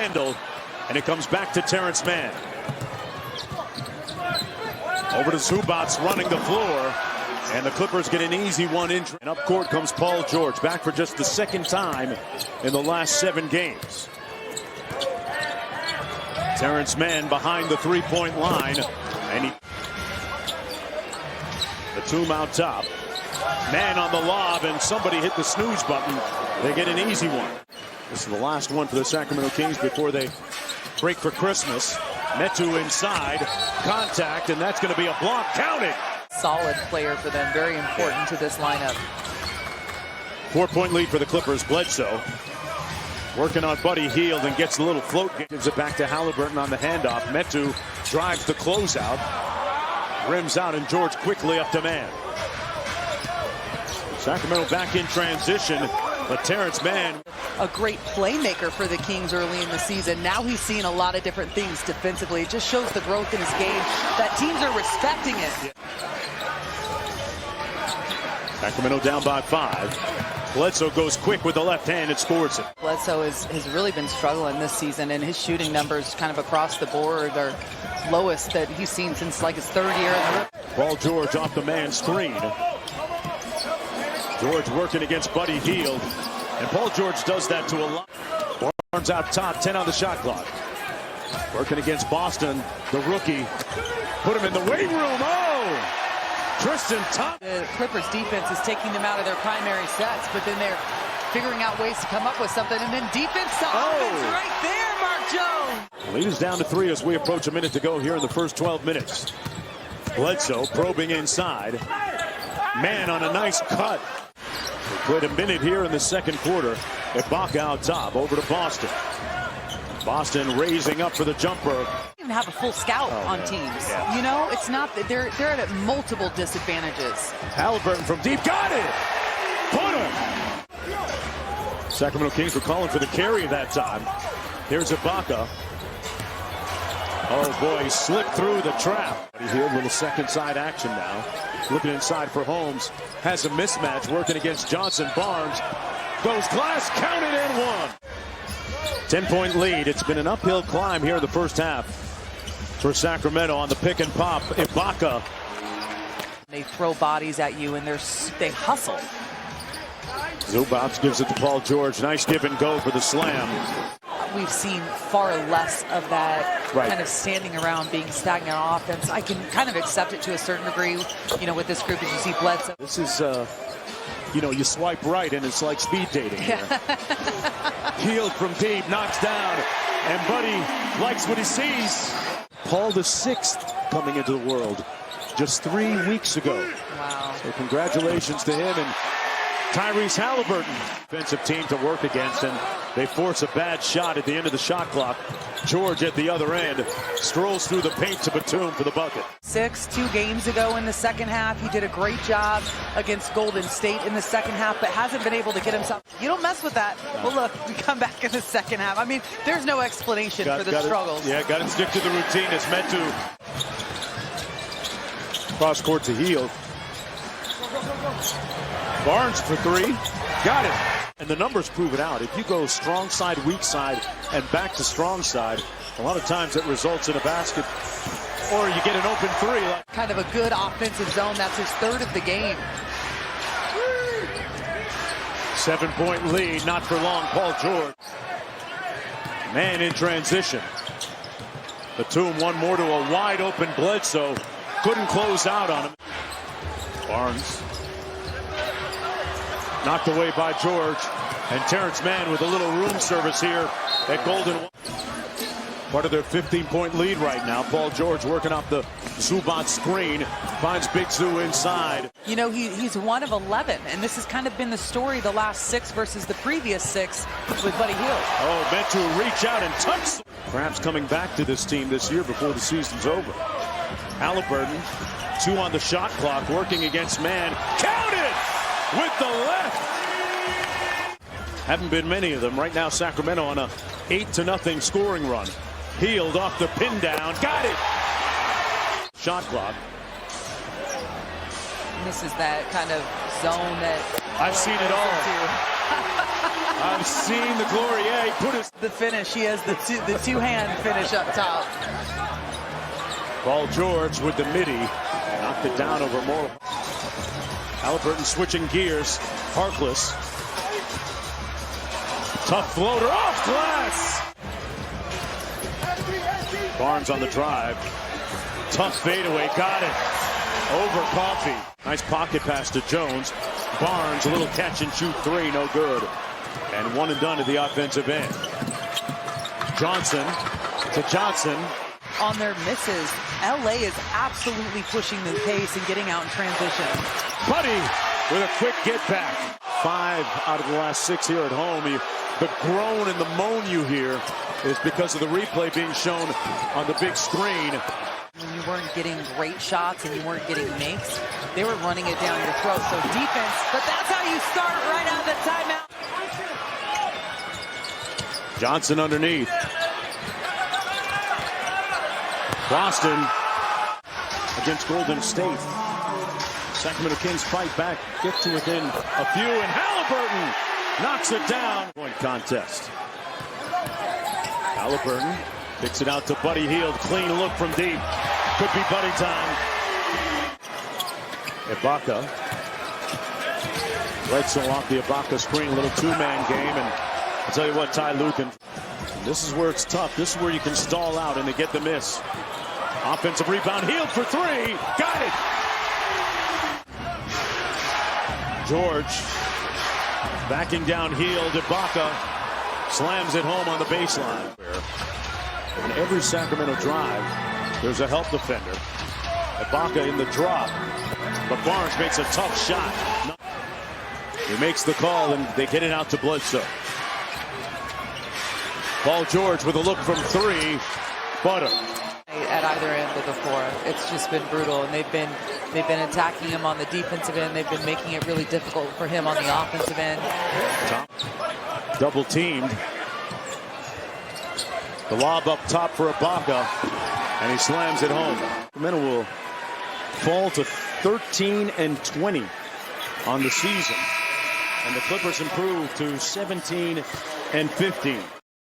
handle, and it comes back to Terrence Mann. Over to Zubats running the floor, and the Clippers get an easy one in. And up court comes Paul George, back for just the second time in the last 7 games. Terrence Mann behind the three-point line, and the Batum out top. Mann on the lob, and somebody hit the snooze button. They get an easy one. This is the last one for the Sacramento Kings before they break for Christmas. Metu inside, contact, and that's going to be a block. Counted. Solid player for them, very important to this lineup. 4-point lead for the Clippers. Bledsoe working on Buddy Hield and gets a little float. Gives it back to Halliburton on the handoff. Metu drives the closeout. Rims out, and George quickly up to Mann. Sacramento back in transition, but Terrence Mann. A great playmaker for the Kings early in the season. Now he's seeing a lot of different things defensively. It just shows the growth in his game, that teams are respecting it. Sacramento down by 5. Bledsoe goes quick with the left hand and scores it. Bledsoe has really been struggling this season, and his shooting numbers kind of across the board are lowest that he's seen since like his 3rd year in the league. Paul George off the man screen. George working against Buddy Hield, and Paul George does that to a lot. Barnes out top, 10 on the shot clock. Working against Boston, the rookie. Put him in the weight room. Oh! Tristan Thompson. The Clippers defense is taking them out of their primary sets, but then they're figuring out ways to come up with something, and then defense to offense right there, Mark Jones. Lead is down to 3 as we approach a minute to go here in the first 12 minutes. Bledsoe probing inside. Mann on a nice cut. We played a minute here in the second quarter. Ibaka out top, over to Boston. Boston raising up for the jumper. Even have a full scout on teams. Yeah. You know, it's not that they're at multiple disadvantages. Halliburton from deep, got it! Put him! Sacramento Kings were calling for the carry that time. Here's Ibaka. Oh boy, he slipped through the trap. He's here, a little second side action now. Looking inside for Holmes. Has a mismatch working against Johnson. Barnes goes glass, counted and one. 10-point lead. It's been an uphill climb here in the first half for Sacramento on the pick and pop. Ibaka. They throw bodies at you, and they hustle. Zubats gives it to Paul George. Nice give and go for the slam. We've seen far less of that kind of standing around, being stagnant on offense. I can kind of accept it to a certain degree, you know, with this group as you see Bledsoe. This is, you know, you swipe right and it's like speed dating here. Hield from deep, knocks down, and Buddy likes what he sees. Paul VI coming into the world just 3 weeks ago. Wow. So congratulations to him and Tyrese Halliburton. Defensive team to work against, and they force a bad shot at the end of the shot clock. George at the other end strolls through the paint to Batum for the bucket. 2 games ago in the second half, he did a great job against Golden State in the second half, but hasn't been able to get himself. You don't mess with that. Well, look, we come back in the second half. I mean, there's no explanation for the struggles. Got to stick to the routine as Metu. Cross court to Hield. Barnes for 3. Got it. And the numbers prove it out. If you go strong side, weak side, and back to strong side, a lot of times it results in a basket, or you get an open 3. Kind of a good offensive zone. That's his 3rd of the game. 7-point lead, not for long. Paul George. Man in transition. Batum one more to a wide open Bledsoe. Couldn't close out on him. Barnes. Knocked away by George, and Terrence Mann with a little room service here at Golden. Part of their 15-point lead right now. Paul George working off the Zubats screen, finds Big Zoo inside. You know, he's 1 of 11, and this has kind of been the story the last 6 versus the previous 6 with Buddy Hield. Oh, meant to reach out and touch. Perhaps coming back to this team this year before the season's over. Halliburton, 2 on the shot clock, working against Mann. Counted! With the left. Haven't been many of them. Right now, Sacramento on a 8-0 scoring run. Hield off the pin down. Got it. Shot clock. This is that kind of zone that I've seen it all. I've seen the glory. Yeah, he put his... The finish, he has the two-hand finish up top. Paul George with the midi. Knocked it down over Moore. Halliburton switching gears. Harkless. Tough floater off glass. Barnes on the drive. Tough fadeaway. Got it. Over Coffee. Nice pocket pass to Jones. Barnes, a little catch and shoot three. No good. And one and done at the offensive end. Johnson to Johnson. On their misses, LA is absolutely pushing the pace and getting out in transition. Buddy with a quick get back. 5 out of the last 6 here at home. The groan and the moan you hear is because of the replay being shown on the big screen. When you weren't getting great shots and you weren't getting makes, they were running it down your throat. So defense, but that's how you start right out of the timeout. Johnson underneath. Boston against Golden State. Sacramento Kings fight back, get to within a few, and Halliburton knocks it down. Point contest. Halliburton kicks it out to Buddy Hield. Clean look from deep. Could be Buddy time. Ibaka. Bledsoe off the Ibaka screen. Little two-man game. And I'll tell you what, Ty Lucan. This is where it's tough. This is where you can stall out and they get the miss. Offensive rebound. Hield for three. Got it. George backing down Hield. Ibaka slams it home on the baseline. In every Sacramento drive, there's a help defender. Ibaka in the drop. But Barnes makes a tough shot. He makes the call and they get it out to Bledsoe. Paul George with a look from three. Butter. At either end of the floor, it's just been brutal, and they've been attacking him on the defensive end. They've been making it really difficult for him on the offensive end. Double teamed. The lob up top for Ibaka, and he slams it home. Sacramento will fall to 13-20 on the season, and the Clippers improve to 17-15.